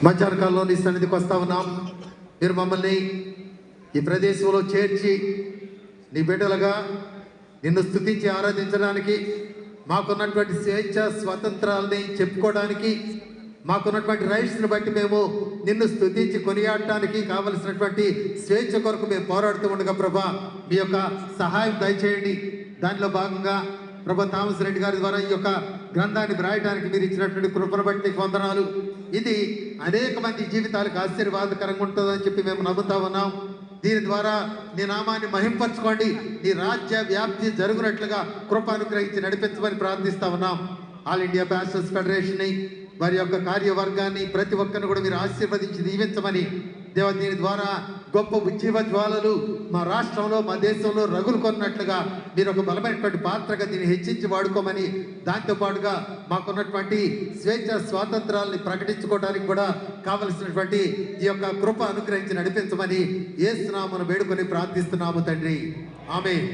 మధ్యాహ్న కాలంలో నీ సన్నిధికి వస్తా ఉన్నాం. మీరు మమ్మల్ని ఈ ప్రదేశంలో చేర్చి నీ బిడ్డలుగా నిన్ను స్తుతించి ఆరాధించడానికి, మాకున్నటువంటి స్వేచ్ఛ స్వాతంత్రాలని చెప్పుకోవడానికి, మాకున్నటువంటి రైట్స్ని బట్టి మేము నిన్ను స్తుతించి కొనియాడటానికి కావలసినటువంటి స్వేచ్ఛ కొరకు మేము పోరాడుతూ ఉండగా ప్రభా మీ యొక్క సహాయం దయచేయండి. దానిలో భాగంగా ప్రభా థామస్ రెడ్డి గారి ద్వారా ఈ యొక్క గ్రంథాన్ని వ్రాయడానికి మీరు ఇచ్చినటువంటి కృపను బట్టి వందనాలు. ఇది అనేక మంది జీవితాలకు ఆశీర్వాదకరంగా ఉంటుందని చెప్పి మేము నమ్ముతా ఉన్నాం. దీని ద్వారా నీ నామాన్ని మహింపరచుకోండి, నీ రాజ్య వ్యాప్తి జరుగునట్లుగా కృప అనుగ్రహించి నడిపించమని ప్రార్థిస్తా ఉన్నాం. ఆల్ ఇండియా పాస్టర్స్ ఫెడరేషన్ని, వారి యొక్క కార్యవర్గాన్ని ప్రతి ఒక్కరిని కూడా మీరు ఆశీర్వదించి దీవించమని దేవ, దీని ద్వారా గొప్ప ఉజ్జీవ జ్వాలలు మా రాష్ట్రంలో మా దేశంలో రగులు కొన్నట్లుగా మీరు ఒక బలమైనటువంటి పాత్రగా దీన్ని హెచ్చించి వాడుకోమని, దాంతోపాటుగా మాకున్నటువంటి స్వేచ్ఛ స్వాతంత్రాలని ప్రకటించుకోవడానికి కూడా కావలసినటువంటి ఈ యొక్క కృప అనుగ్రహించి నడిపించమని యేసు నామమున వేడుకొని ప్రార్థిస్తున్నాము తండ్రి. ఆమేన్.